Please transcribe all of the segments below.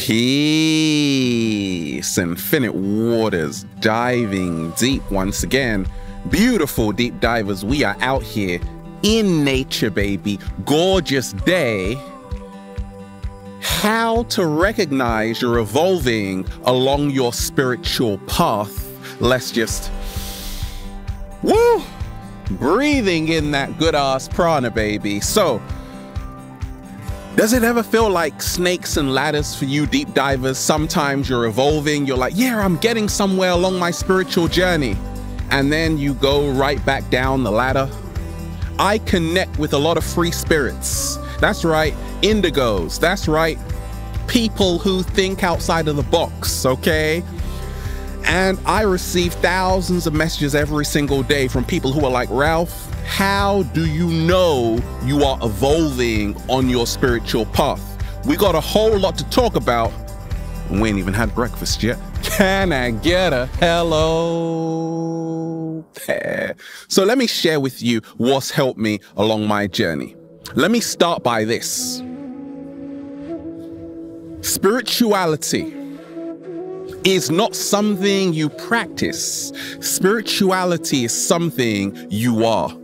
Peace, infinite waters, diving deep once again. Beautiful deep divers, we are out here in nature, baby. Gorgeous day. How to recognize you're evolving along your spiritual path. Let's just, woo, breathing in that good ass prana, baby. So, does it ever feel like snakes and ladders for you deep divers? Sometimes you're evolving, you're like, yeah, I'm getting somewhere along my spiritual journey. And then you go right back down the ladder. I connect with a lot of free spirits. That's right, indigos. That's right, people who think outside of the box, okay? And I receive thousands of messages every single day from people who are like, Ralph, how do you know you are evolving on your spiritual path? We got a whole lot to talk about. We ain't even had breakfast yet. Can I get a hello there? So let me share with you what's helped me along my journey. Let me start by this. Spirituality is not something you practice. Spirituality is something you are.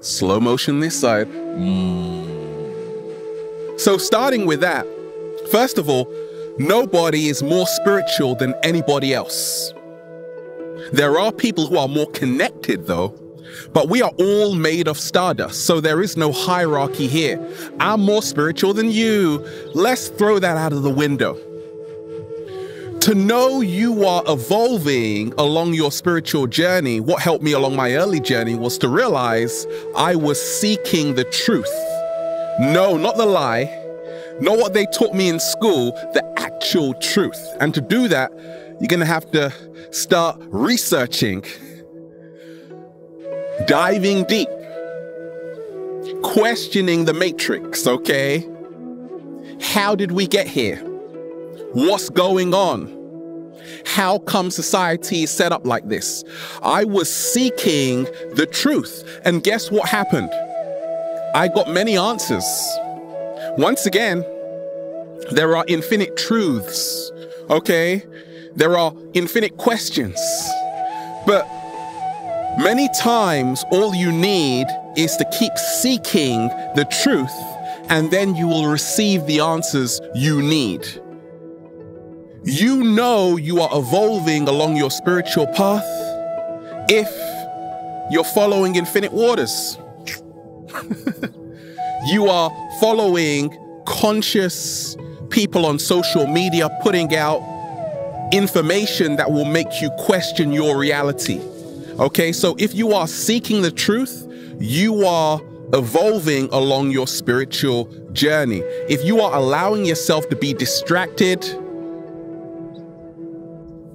Slow motion this side. So starting with that, first of all, nobody is more spiritual than anybody else. There are people who are more connected though, but we are all made of stardust, so there is no hierarchy here. I'm more spiritual than you. Let's throw that out of the window. To know you are evolving along your spiritual journey, what helped me along my early journey was to realize I was seeking the truth. No, not the lie, not what they taught me in school, the actual truth. And to do that, you're gonna have to start researching, diving deep, questioning the matrix, okay? How did we get here? What's going on? How come society is set up like this? I was seeking the truth, and guess what happened? I got many answers. Once again, there are infinite truths, okay? There are infinite questions, but many times all you need is to keep seeking the truth, and then you will receive the answers you need. You know you are evolving along your spiritual path if you're following infinite waters. You are following conscious people on social media putting out information that will make you question your reality. Okay, so if you are seeking the truth, you are evolving along your spiritual journey. If you are allowing yourself to be distracted,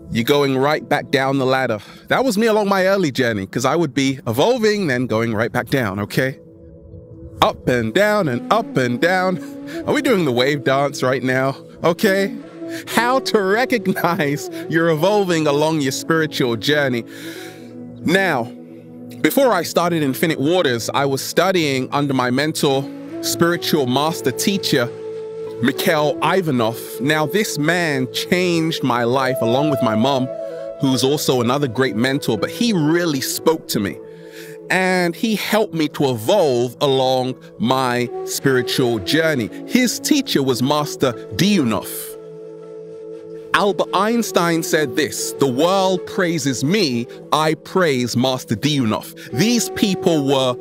you're going right back down the ladder. That was me along my early journey, because I would be evolving, then going right back down, okay? Up and down and up and down. Are we doing the wave dance right now? Okay? How to recognize you're evolving along your spiritual journey. Now, before I started Infinite Waters, I was studying under my mentor, spiritual master teacher, Mikhail Ivanov. Now, this man changed my life along with my mom, who's also another great mentor, but he really spoke to me. And he helped me to evolve along my spiritual journey. His teacher was Master Diyunov. Albert Einstein said this: the world praises me, I praise Master Diyunov. These people were,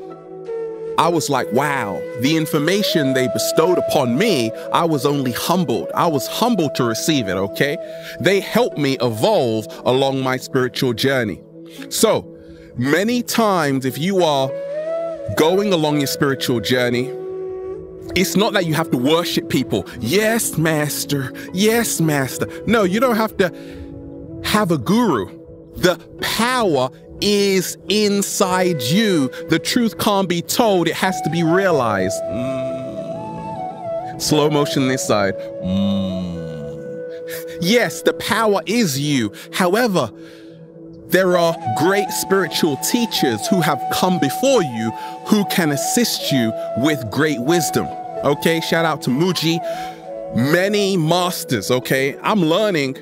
I was like, wow, the information they bestowed upon me, I was only humbled. I was humbled to receive it, okay? They helped me evolve along my spiritual journey. So, many times if you are going along your spiritual journey, it's not that you have to worship people. Yes, master. Yes, master. No, you don't have to have a guru. The power is inside you. The truth can't be told, it has to be realized. Slow motion this side. Yes, the power is you. However, there are great spiritual teachers who have come before you who can assist you with great wisdom. Okay, shout out to Muji. many masters, okay? I'm learning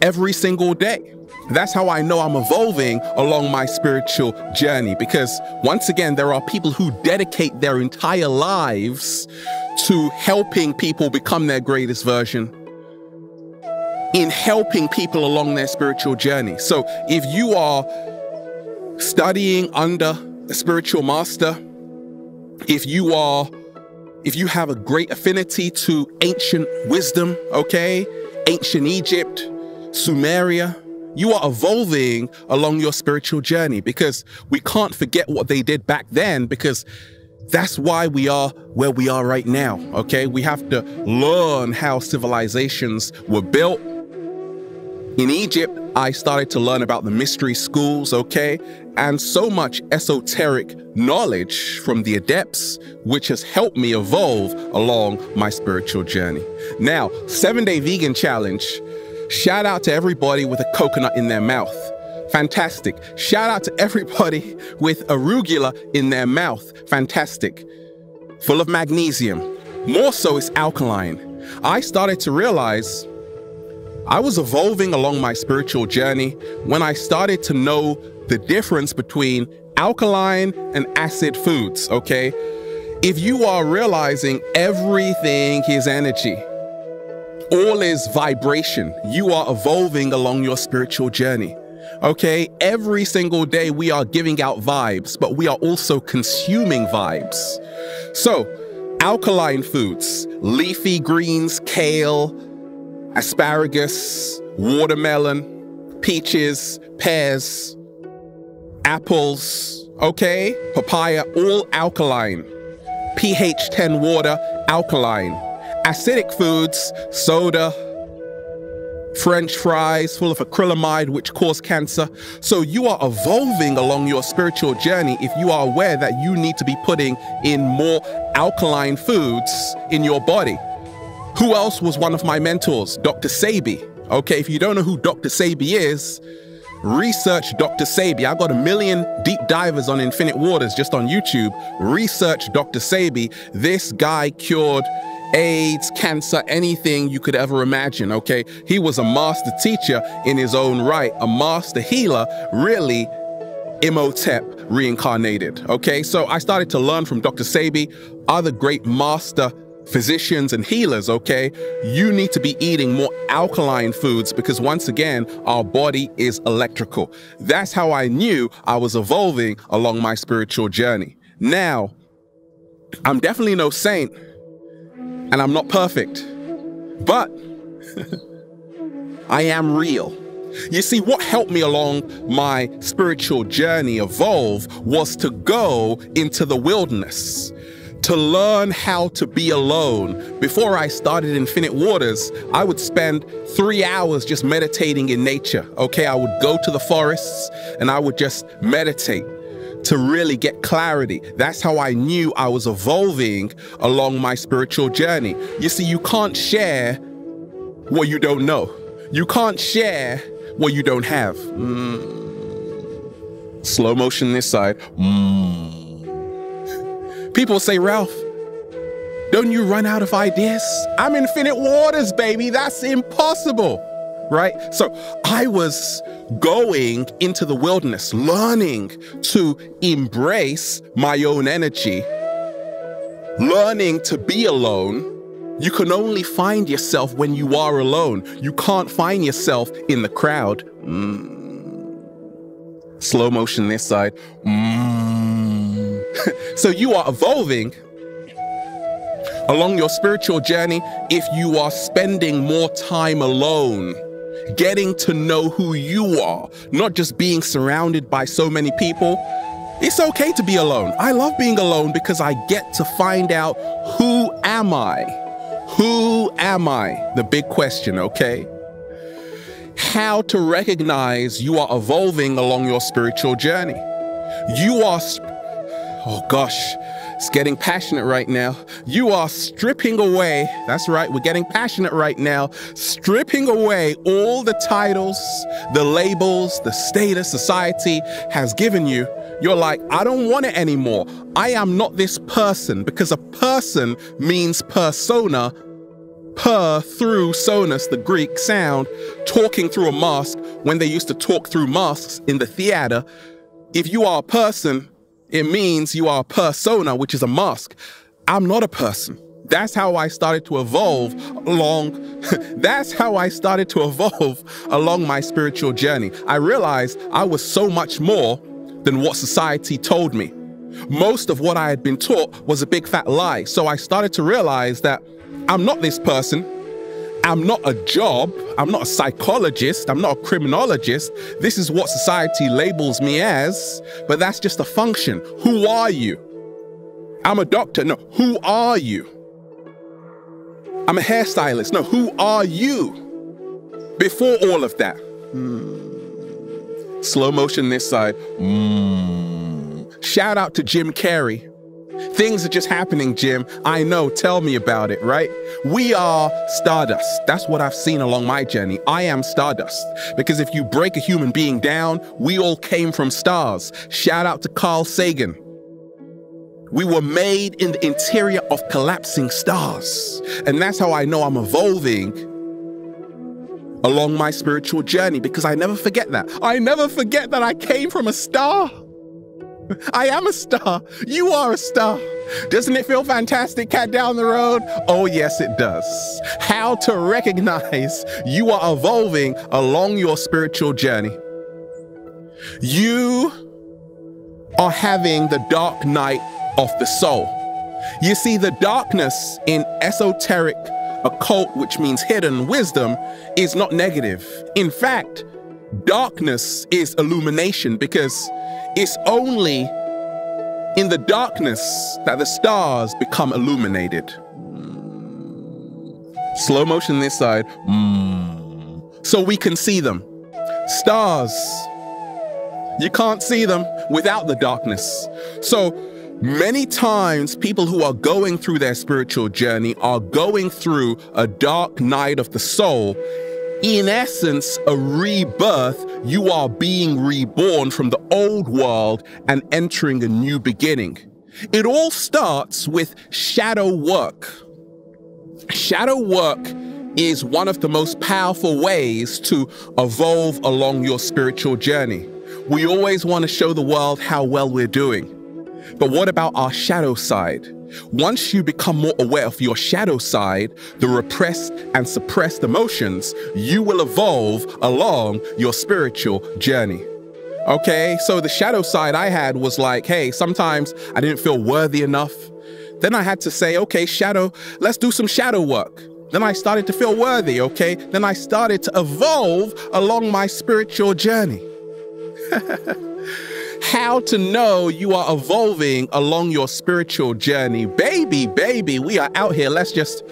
every single day. That's how I know I'm evolving along my spiritual journey, because once again, there are people who dedicate their entire lives to helping people become their greatest version, in helping people along their spiritual journey. So if you are studying under a spiritual master, if you have a great affinity to ancient wisdom, okay, ancient Egypt, Sumeria, you are evolving along your spiritual journey, because we can't forget what they did back then, because that's why we are where we are right now, okay? We have to learn how civilizations were built. In Egypt, I started to learn about the mystery schools, okay? And so much esoteric knowledge from the adepts, which has helped me evolve along my spiritual journey. Now, 7-Day Vegan Challenge. Shout out to everybody with a coconut in their mouth. Fantastic. Shout out to everybody with arugula in their mouth. Fantastic. Full of magnesium. More so, it's alkaline. I started to realize I was evolving along my spiritual journey when I started to know the difference between alkaline and acid foods, okay? If you are realizing everything is energy, all is vibration, you are evolving along your spiritual journey, okay? Every single day we are giving out vibes, but we are also consuming vibes. So, alkaline foods, leafy greens, kale, asparagus, watermelon, peaches, pears, apples, okay? Papaya, all alkaline. pH 10 water, alkaline. Acidic foods, soda, French fries full of acrylamide, which cause cancer. So you are evolving along your spiritual journey if you are aware that you need to be putting in more alkaline foods in your body. Who else was one of my mentors? Dr. Sebi. Okay, if you don't know who Dr. Sebi is, research Dr. Sebi. I got 1 million deep divers on Infinite Waters just on YouTube. Research Dr. Sebi. This guy cured AIDS, cancer, anything you could ever imagine, okay? He was a master teacher in his own right, a master healer, really Imhotep reincarnated, okay? So I started to learn from Dr. Sebi, other great master physicians and healers, okay? You need to be eating more alkaline foods because once again, our body is electrical. That's how I knew I was evolving along my spiritual journey. Now, I'm definitely no saint and I'm not perfect, but I am real. You see, what helped me along my spiritual journey evolve was to go into the wilderness, to learn how to be alone. Before I started Infinite Waters, I would spend 3 hours just meditating in nature, okay? I would go to the forests and I would just meditate to really get clarity. That's how I knew I was evolving along my spiritual journey. You see, you can't share what you don't know. You can't share what you don't have. Slow motion this side. People say, Ralph, don't you run out of ideas? I'm Infinite Waters, baby. That's impossible, right? So I was going into the wilderness, learning to embrace my own energy, learning to be alone. You can only find yourself when you are alone. You can't find yourself in the crowd. Slow motion this side. So you are evolving along your spiritual journey if you are spending more time alone, getting to know who you are, not just being surrounded by so many people. It's okay to be alone. I love being alone because I get to find out, who am I? Who am I? The big question, okay? How to recognize you are evolving along your spiritual journey. You are, oh gosh, it's getting passionate right now. You are stripping away, that's right, we're getting passionate right now, stripping away all the titles, the labels, the status society has given you. You're like, I don't want it anymore. I am not this person, because a person means persona. per through sonus, the Greek sound, talking through a mask when they used to talk through masks in the theater. If you are a person, it means you are a persona, which is a mask. I'm not a person. That's how I started to evolve along, that's how I started to evolve along my spiritual journey. I realized I was so much more than what society told me. Most of what I had been taught was a big fat lie. So I started to realize that I'm not this person. I'm not a job. I'm not a psychologist. I'm not a criminologist. This is what society labels me as, but that's just a function. Who are you? I'm a doctor. No, who are you? I'm a hairstylist. No, who are you? Before all of that. Slow motion this side. Shout out to Jim Carrey. Things are just happening, Jim. I know, tell me about it, right? We are stardust. That's what I've seen along my journey. I am stardust. Because if you break a human being down, we all came from stars. Shout out to Carl Sagan. We were made in the interior of collapsing stars. And that's how I know I'm evolving along my spiritual journey, because I never forget that. I never forget that I came from a star. I am a star. You are a star. Doesn't it feel fantastic, cat down the road? Oh, yes, it does. How to recognize you are evolving along your spiritual journey. You are having the dark night of the soul. You see, the darkness in esoteric occult, which means hidden wisdom, is not negative. In fact, darkness is illumination, because it's only in the darkness that the stars become illuminated. Slow motion this side. So we can see them. Stars, you can't see them without the darkness. So many times people who are going through their spiritual journey are going through a dark night of the soul. In essence, a rebirth. You are being reborn from the old world and entering a new beginning. It all starts with shadow work. Shadow work is one of the most powerful ways to evolve along your spiritual journey. We always want to show the world how well we're doing. But what about our shadow side? Once you become more aware of your shadow side, the repressed and suppressed emotions, you will evolve along your spiritual journey. Okay, so the shadow side I had was like, hey, sometimes I didn't feel worthy enough. Then I had to say, okay, shadow, let's do some shadow work. Then I started to feel worthy, okay? Then I started to evolve along my spiritual journey. How to know you are evolving along your spiritual journey. Baby, we are out here. Let's just,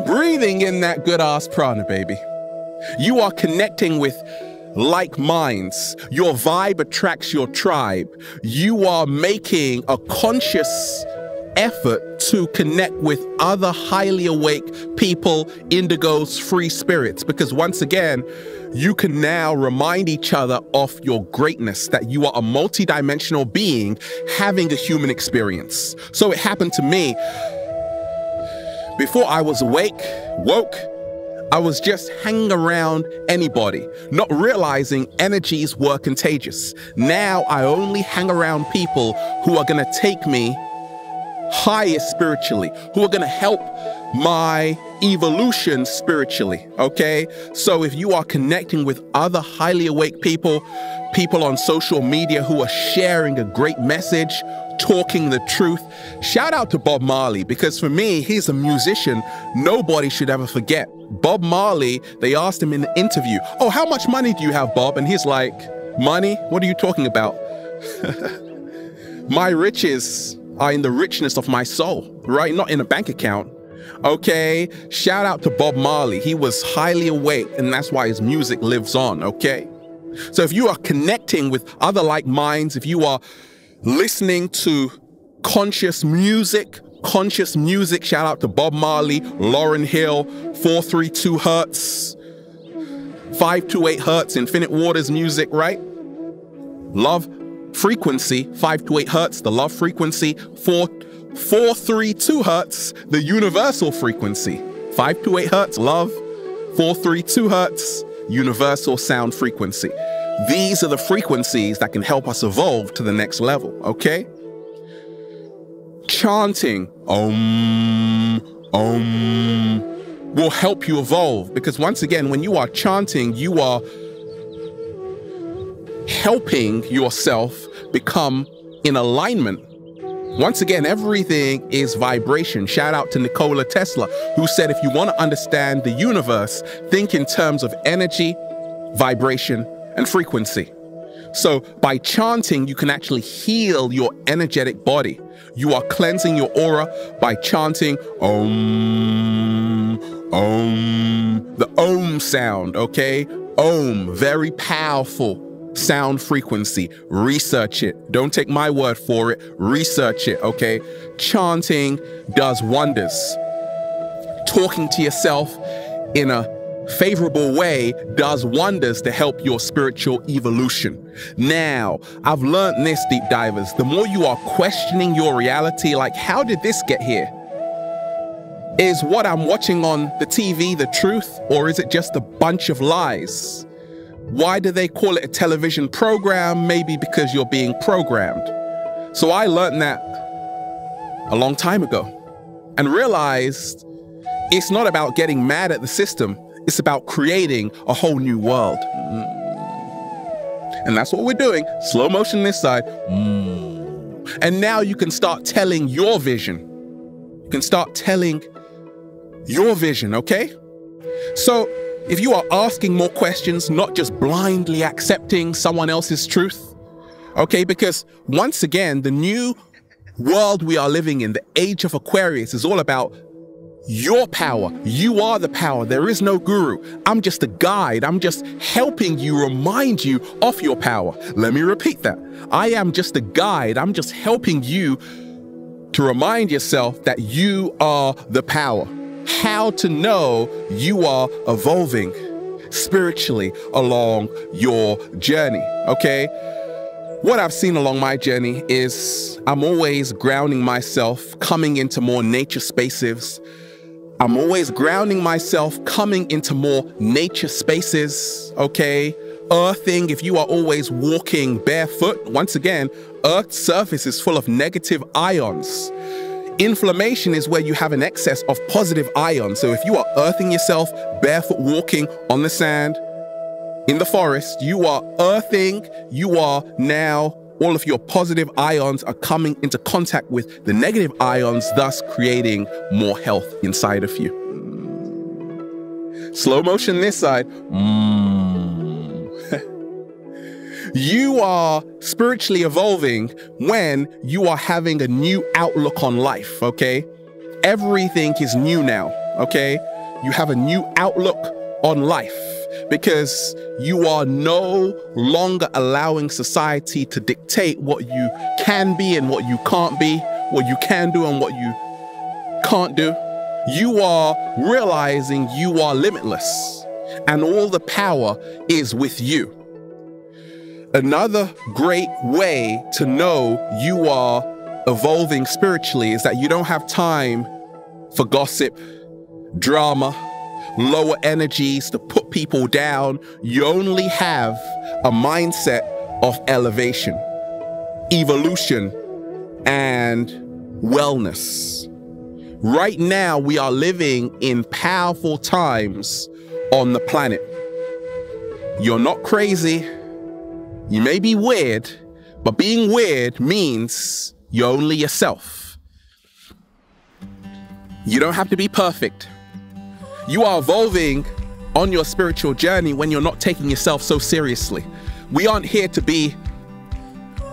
breathing in that good ass prana, baby. You are connecting with like minds. Your vibe attracts your tribe. You are making a conscious effort to connect with other highly awake people, indigos, free spirits, because once again, you can now remind each other of your greatness, that you are a multidimensional being having a human experience. So it happened to me. Before I was woke, I was just hanging around anybody, not realizing energies were contagious. Now I only hang around people who are going to take me higher spiritually, who are going to help my evolution spiritually, okay? So if you are connecting with other highly awake people on social media who are sharing a great message, talking the truth, shout out to Bob Marley, because for me, he's a musician nobody should ever forget. Bob Marley, they asked him in the interview, oh, how much money do you have, Bob? And he's like, money? What are you talking about? My riches are in the richness of my soul, right? Not in a bank account. Okay, shout out to Bob Marley. He was highly awake, and that's why his music lives on, okay? So if you are connecting with other like minds, if you are listening to conscious music, shout out to Bob Marley, Lauryn Hill, 432 Hertz, 528 Hertz, Infinite Waters music, right? Love frequency, 528 Hertz, the love frequency, 432 hertz, the universal frequency. 528 hertz, love. 432 hertz, universal sound frequency. These are the frequencies that can help us evolve to the next level, okay? Chanting Om, Om will help you evolve, because once again, when you are chanting, you are helping yourself become in alignment. Once again, everything is vibration. Shout out to Nikola Tesla, who said if you want to understand the universe, think in terms of energy, vibration, and frequency. So by chanting, you can actually heal your energetic body. You are cleansing your aura by chanting Om, Om, the Om sound, okay? Om, very powerful sound frequency. Research it. Don't take my word for it. Research it, okay? Chanting does wonders. Talking to yourself in a favorable way does wonders to help your spiritual evolution. Now, I've learned this, deep divers. The more you are questioning your reality, like, how did this get here? Is what I'm watching on the TV the truth, or is it just a bunch of lies? Why do they call it a television program? Maybe because you're being programmed. So I learned that a long time ago and realized it's not about getting mad at the system. It's about creating a whole new world. And that's what we're doing. Slow motion this side. And now you can start telling your vision. You can start telling your vision, okay? So if you are asking more questions, not just blindly accepting someone else's truth, okay? Because once again, the new world we are living in, the age of Aquarius, is all about your power. You are the power. There is no guru. I'm just a guide. I'm just helping you, remind you of your power. Let me repeat that. I am just a guide. I'm just helping you to remind yourself that you are the power. How to know you are evolving spiritually along your journey, okay? What I've seen along my journey is I'm always grounding myself, coming into more nature spaces. I'm always grounding myself, coming into more nature spaces, okay? Earthing, if you are always walking barefoot, once again, Earth's surface is full of negative ions. Inflammation is where you have an excess of positive ions. So if you are earthing yourself, barefoot walking on the sand, in the forest, you are earthing, you are now, all of your positive ions are coming into contact with the negative ions, thus creating more health inside of you. Slow motion this side. You are spiritually evolving when you are having a new outlook on life, okay? Everything is new now, okay? You have a new outlook on life because you are no longer allowing society to dictate what you can be and what you can't be, what you can do and what you can't do. You are realizing you are limitless and all the power is with you. Another great way to know you are evolving spiritually is that you don't have time for gossip, drama, lower energies to put people down. You only have a mindset of elevation, evolution, and wellness. Right now, we are living in powerful times on the planet. You're not crazy. You may be weird, but being weird means you're only yourself. You don't have to be perfect. You are evolving on your spiritual journey when you're not taking yourself so seriously. We aren't here to be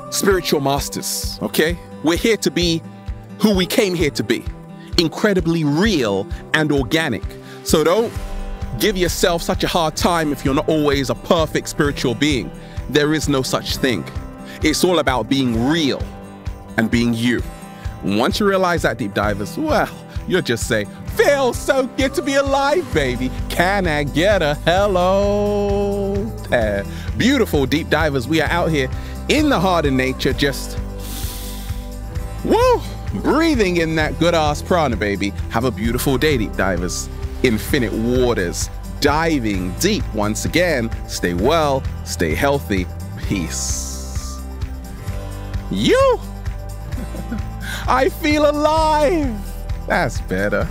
spiritual masters, okay? We're here to be who we came here to be, incredibly real and organic. So don't give yourself such a hard time if you're not always a perfect spiritual being. There is no such thing. It's all about being real and being you. Once you realize that, deep divers, well, you'll just say, feels so good to be alive, baby. Can I get a hello? Beautiful deep divers, we are out here in the heart of nature, just, woo, Breathing in that good-ass prana, baby. Have a beautiful day, deep divers. Infinite waters. Diving deep once again. Stay well, stay healthy. Peace. You! I feel alive! That's better.